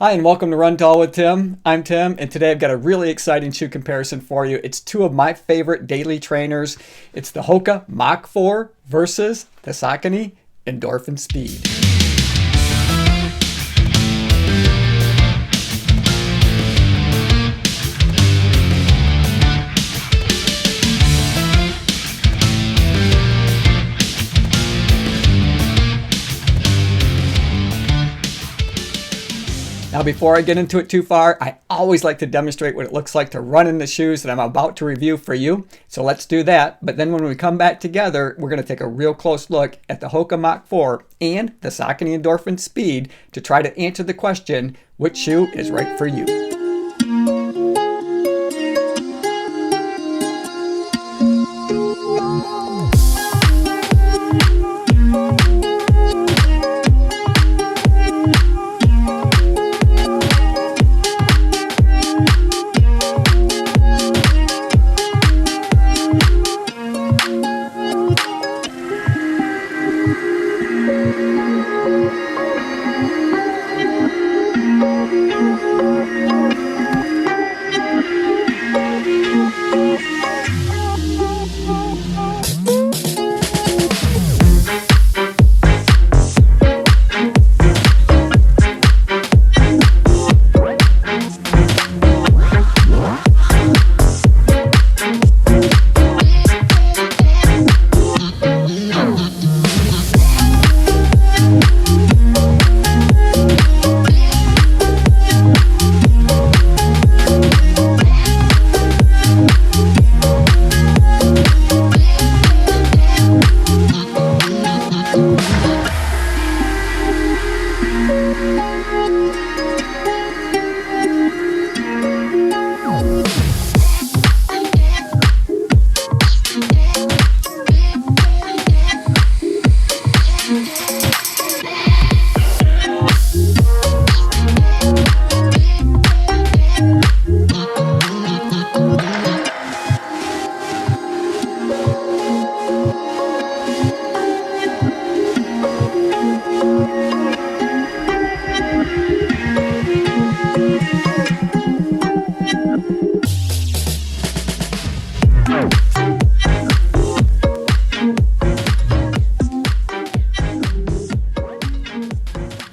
Hi and welcome to Run Tall with Tim. I'm Tim and today I've got a really exciting shoe comparison for you. It's two of my favorite daily trainers. It's the Hoka Mach 4 versus the Saucony Endorphin Speed. Now before I get into it too far, I always like to demonstrate what it looks like to run in the shoes that I'm about to review for you. So let's do that. But then when we come back together, we're going to take a real close look at the Hoka Mach 4 and the Saucony Endorphin Speed to try to answer the question, which shoe is right for you?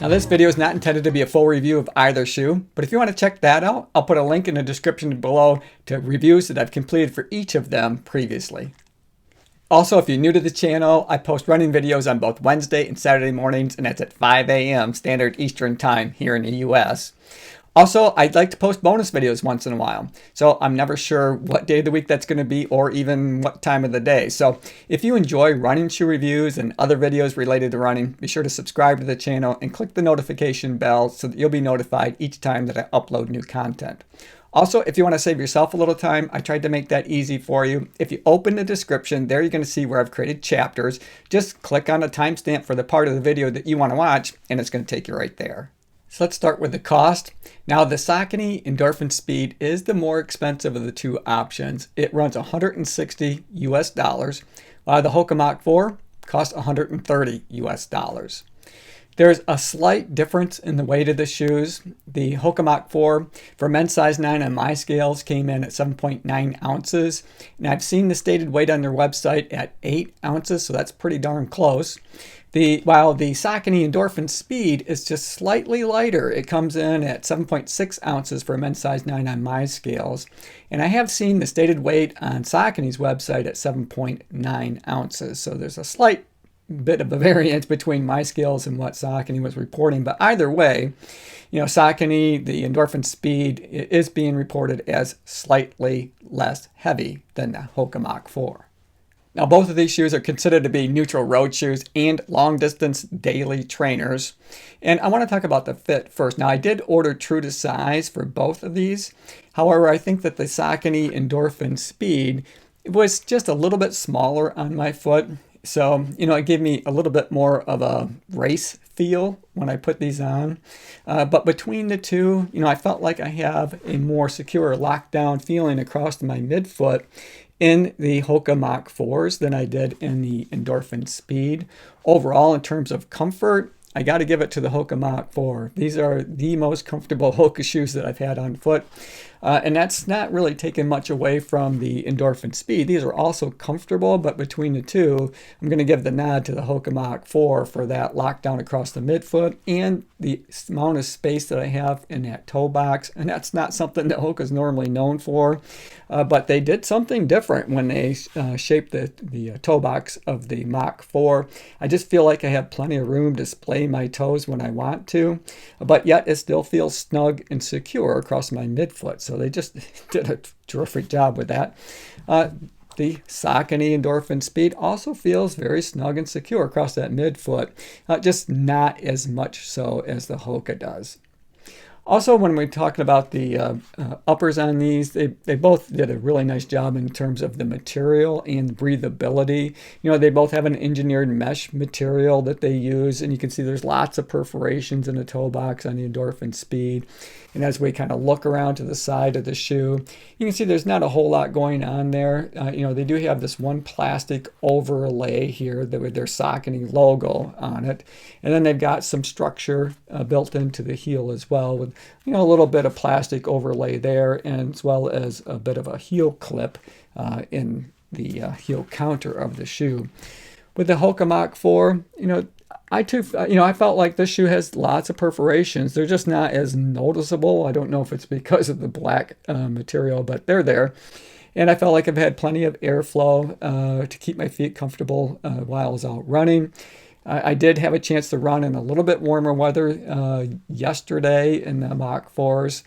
Now this video is not intended to be a full review of either shoe, but if you want to check that out, I'll put a link in the description below to reviews that I've completed for each of them previously. Also, if you're new to the channel, I post running videos on both Wednesday and Saturday mornings, and that's at 5 a.m. Standard Eastern Time here in the US. Also, I'd like to post bonus videos once in a while, so I'm never sure what day of the week that's going to be or even what time of the day. So if you enjoy running shoe reviews and other videos related to running, be sure to subscribe to the channel and click the notification bell so that you'll be notified each time that I upload new content. Also, if you want to save yourself a little time, I tried to make that easy for you. If you open the description, there you're going to see where I've created chapters. Just click on the timestamp for the part of the video that you want to watch, and it's going to take you right there. So let's start with the cost. Now the Saucony Endorphin Speed is the more expensive of the two options. It runs $160 US, while the Hoka Mach 4 costs $130 US. There's a slight difference in the weight of the shoes. The Hoka Mach 4 for men's size 9 on my scales came in at 7.9 ounces. And I've seen the stated weight on their website at 8 ounces, so that's pretty darn close. While the Saucony Endorphin Speed is just slightly lighter. It comes in at 7.6 ounces for men's size 9 on my scales. And I have seen the stated weight on Saucony's website at 7.9 ounces. So there's a slight bit of a variance between my scales and what Saucony was reporting. But either way, Saucony, the Endorphin Speed, is being reported as slightly less heavy than the Hoka Mach 4. Now, both of these shoes are considered to be neutral road shoes and long-distance daily trainers. And I want to talk about the fit first. Now, I did order true to size for both of these. However, I think that the Saucony Endorphin Speed was just a little bit smaller on my foot. So, it gave me a little bit more of a race feel when I put these on. But between the two, I felt like I have a more secure lockdown feeling across my midfoot in the Hoka Mach 4s than I did in the Endorphin Speed. Overall, in terms of comfort, I got to give it to the Hoka Mach 4. These are the most comfortable Hoka shoes that I've had on foot. And that's not really taking much away from the Endorphin Speed. These are also comfortable, but between the two, I'm going to give the nod to the Hoka Mach 4 for that lockdown across the midfoot and the amount of space that I have in that toe box. And that's not something that Hoka's normally known for, but they did something different when they shaped the toe box of the Mach 4. I just feel like I have plenty of room to display my toes when I want to, but yet it still feels snug and secure across my midfoot. So they just did a terrific job with that. The Saucony Endorphin Speed also feels very snug and secure across that midfoot, just not as much so as the Hoka does. Also, when we're talking about the uppers on these, they both did a really nice job in terms of the material and breathability. You know, they both have an engineered mesh material that they use, and you can see there's lots of perforations in the toe box on the Endorphin Speed. And as we kind of look around to the side of the shoe, you can see there's not a whole lot going on there. You know, they do have this one plastic overlay here with their Saucony logo on it. And then they've got some structure built into the heel as well with, you know, a little bit of plastic overlay there, and as well as a bit of a heel clip in the heel counter of the shoe. With the Hoka Mach 4, you know, I felt like this shoe has lots of perforations. They're just not as noticeable. I don't know if it's because of the black material, but they're there. And I felt like I've had plenty of airflow to keep my feet comfortable while I was out running. I did have a chance to run in a little bit warmer weather yesterday in the Mach 4s.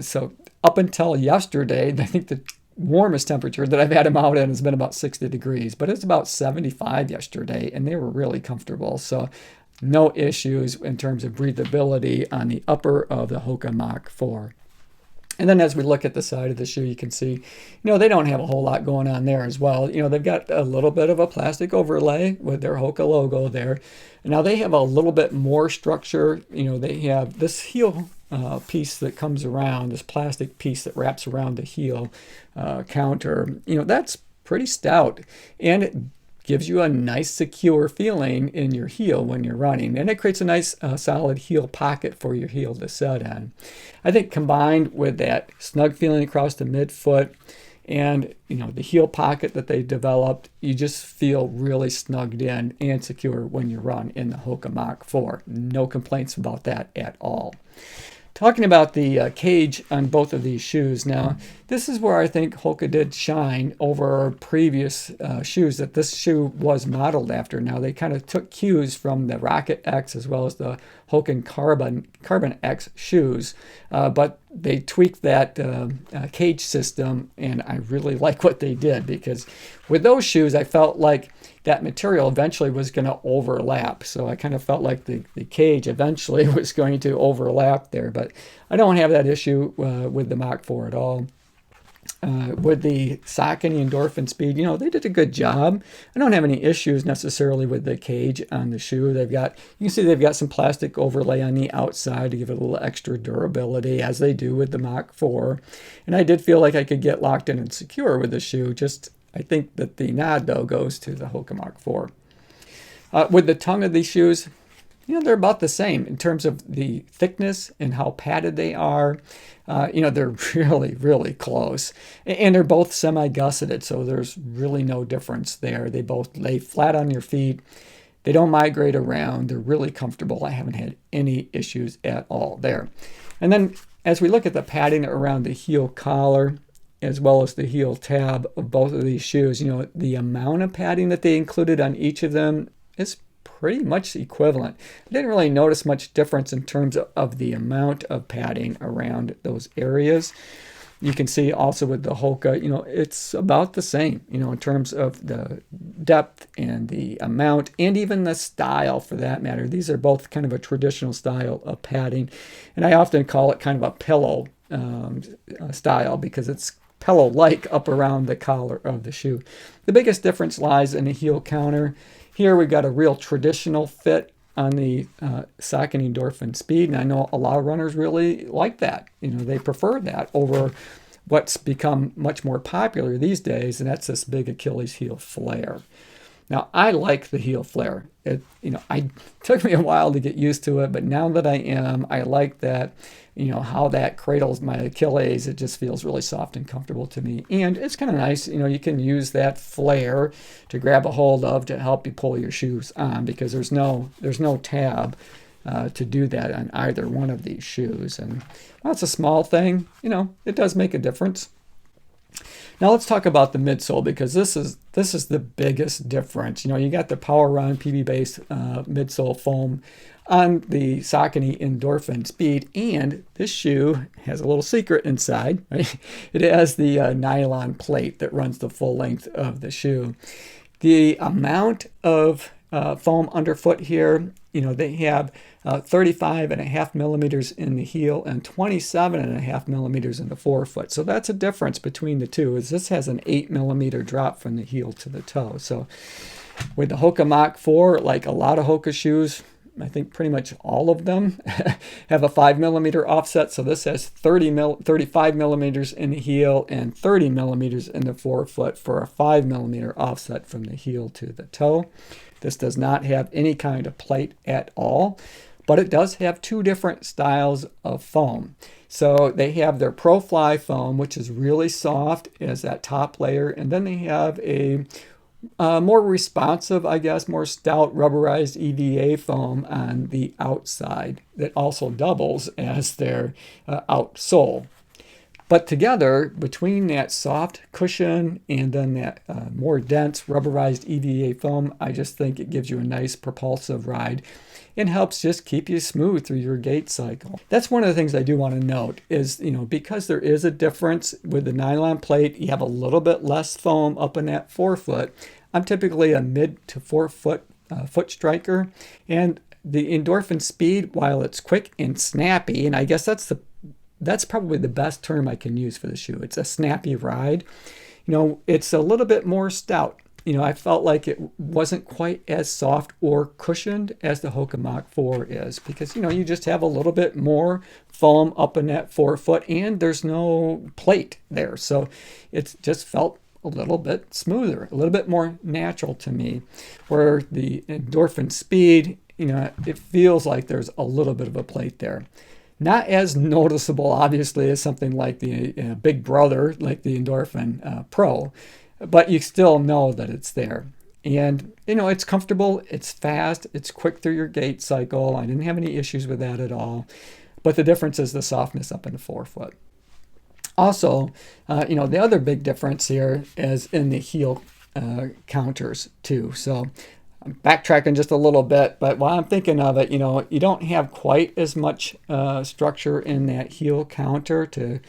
So up until yesterday, I think the warmest temperature that I've had them out in has been about 60 degrees, but it's about 75 yesterday, and they were really comfortable. So no issues in terms of breathability on the upper of the Hoka Mach 4. And then as we look at the side of the shoe, you can see, you know, they don't have a whole lot going on there as well. You know, they've got a little bit of a plastic overlay with their Hoka logo there. Now they have a little bit more structure. You know, they have this heel piece that comes around, this plastic piece that wraps around the heel counter. You know, that's pretty stout, and it gives you a nice secure feeling in your heel when you're running, and it creates a nice solid heel pocket for your heel to set on. I think combined with that snug feeling across the midfoot and, you know, the heel pocket that they developed, you just feel really snugged in and secure when you run in the Hoka Mach 4. No complaints about that at all. Talking about the cage on both of these shoes, now this is where I think Hoka did shine over previous shoes that this shoe was modeled after. Now they kind of took cues from the Rocket X as well as the Hoka Carbon X shoes, but they tweaked that cage system, and I really like what they did, because with those shoes I felt like that material eventually was going to overlap. So I kind of felt like the cage eventually was going to overlap there, but I don't have that issue with the Mach 4 at all. With the Saucony Endorphin Speed, you know, they did a good job. I don't have any issues necessarily with the cage on the shoe. You can see they've got some plastic overlay on the outside to give it a little extra durability, as they do with the Mach 4. And I did feel like I could get locked in and secure with the shoe. I think that the nod, though, goes to the Hoka Mach 4. With the tongue of these shoes, you know, they're about the same in terms of the thickness and how padded they are. You know, they're really, really close. And they're both semi-gusseted, so there's really no difference there. They both lay flat on your feet. They don't migrate around. They're really comfortable. I haven't had any issues at all there. And then as we look at the padding around the heel collar, as well as the heel tab of both of these shoes, you know, the amount of padding that they included on each of them is pretty much equivalent. I didn't really notice much difference in terms of the amount of padding around those areas. You can see also with the Hoka, you know, it's about the same, you know, in terms of the depth and the amount, and even the style for that matter. These are both kind of a traditional style of padding, and I often call it kind of a pillow style, because it's pillow-like up around the collar of the shoe. The biggest difference lies in the heel counter. Here we've got a real traditional fit on the Saucony Endorphin Speed, and I know a lot of runners really like that. You know, they prefer that over what's become much more popular these days, and that's this big Achilles heel flare. Now, I like the heel flare. It took me a while to get used to it, but now that I am, I like that, how that cradles my Achilles. It just feels really soft and comfortable to me. And it's kind of nice, you can use that flare to grab a hold of to help you pull your shoes on, because there's no tab to do that on either one of these shoes. And while it's a small thing, it does make a difference. Now let's talk about the midsole, because this is the biggest difference. You got the PWRRUN PB based midsole foam on the Saucony Endorphin Speed, and this shoe has a little secret inside. Right? It has the nylon plate that runs the full length of the shoe. The amount of foam underfoot here, they have 35.5 millimeters in the heel and 27.5 millimeters in the forefoot. So that's a difference between the two, is this has an 8 millimeter drop from the heel to the toe. So with the Hoka Mach 4, like a lot of Hoka shoes, I think pretty much all of them have a 5 millimeter offset. So this has 35 millimeters in the heel and 30 millimeters in the forefoot for a 5 millimeter offset from the heel to the toe. This does not have any kind of plate at all, but it does have two different styles of foam. So they have their ProFly Foam, which is really soft as that top layer, and then they have a more responsive, I guess, more stout rubberized EVA foam on the outside that also doubles as their outsole. But together, between that soft cushion and then that more dense rubberized EVA foam, I just think it gives you a nice propulsive ride and helps just keep you smooth through your gait cycle. That's one of the things I do want to note is, because there is a difference with the nylon plate, you have a little bit less foam up in that forefoot. I'm typically a mid to forefoot foot striker, and the Endorphin Speed, while it's quick and snappy, and I guess that's probably the best term I can use for the shoe. It's a snappy ride. It's a little bit more stout. I felt like it wasn't quite as soft or cushioned as the Hoka Mach 4 is, because, you just have a little bit more foam up in that forefoot and there's no plate there. So it just felt a little bit smoother, a little bit more natural to me, where the Endorphin Speed, it feels like there's a little bit of a plate there. Not as noticeable, obviously, as something like the big brother, like the Endorphin Pro, but you still know that it's there. And, it's comfortable, it's fast, it's quick through your gait cycle. I didn't have any issues with that at all. But the difference is the softness up in the forefoot. Also, the other big difference here is in the heel counters, too. So I'm backtracking just a little bit, but while I'm thinking of it, you don't have quite as much structure in that heel counter to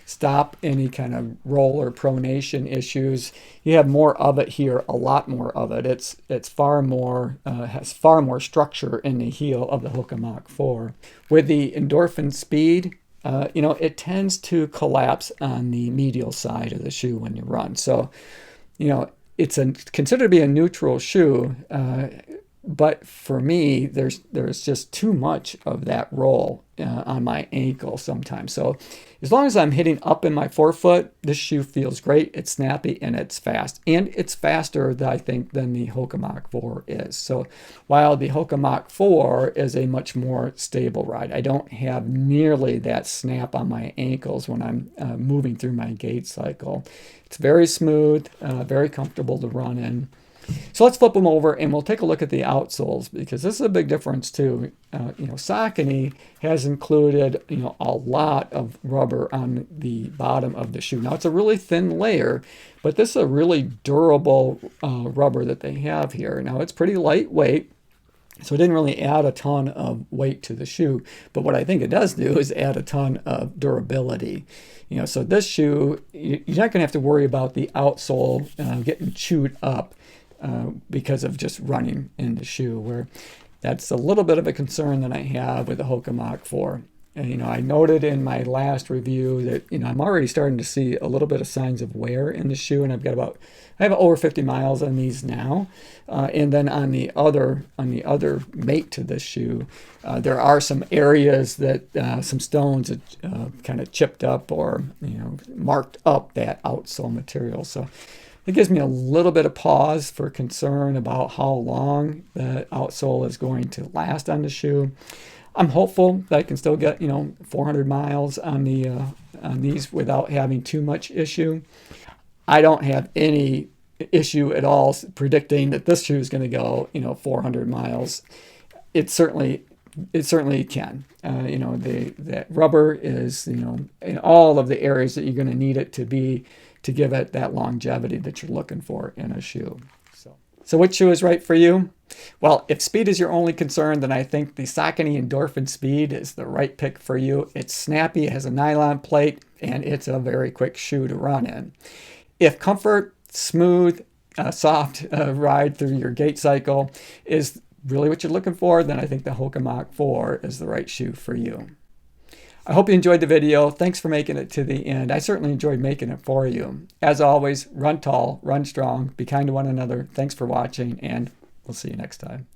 stop any kind of roll or pronation issues. You have more of it here, a lot more of it. It's far more, has far more structure in the heel of the Hoka Mach 4. With the Endorphin Speed, it tends to collapse on the medial side of the shoe when you run. So, it's considered to be a neutral shoe, but for me, there's just too much of that roll on my ankle sometimes. So as long as I'm hitting up in my forefoot, this shoe feels great. It's snappy and it's fast. And it's faster, I think, than the Hoka Mach 4 is. So while the Hoka Mach 4 is a much more stable ride, I don't have nearly that snap on my ankles when I'm moving through my gait cycle. It's very smooth, very comfortable to run in. So let's flip them over and we'll take a look at the outsoles, because this is a big difference too. Saucony has included, a lot of rubber on the bottom of the shoe. Now it's a really thin layer, but this is a really durable rubber that they have here. Now it's pretty lightweight, so it didn't really add a ton of weight to the shoe. But what I think it does do is add a ton of durability. So this shoe, you're not going to have to worry about the outsole getting chewed up because of just running in the shoe, where that's a little bit of a concern that I have with the Hoka Mach 4. And, I noted in my last review that, I'm already starting to see a little bit of signs of wear in the shoe, and I have over 50 miles on these now. And then on the other mate to this shoe, there are some areas that some stones kind of chipped up or, marked up that outsole material. So It gives me a little bit of pause for concern about how long the outsole is going to last on the shoe. I'm hopeful that I can still get 400 miles on these without having too much issue. I don't have any issue at all predicting that this shoe is going to go 400 miles. It certainly can. That rubber is in all of the areas that you're going to need it to be to give it that longevity that you're looking for in a shoe. So which shoe is right for you? Well, if speed is your only concern, then I think the Saucony Endorphin Speed is the right pick for you. It's snappy, it has a nylon plate, and it's a very quick shoe to run in. If comfort, smooth, soft ride through your gait cycle is really what you're looking for, then I think the Hoka Mach 4 is the right shoe for you. I hope you enjoyed the video. Thanks for making it to the end. I certainly enjoyed making it for you. As always, run tall, run strong, be kind to one another. Thanks for watching, and we'll see you next time.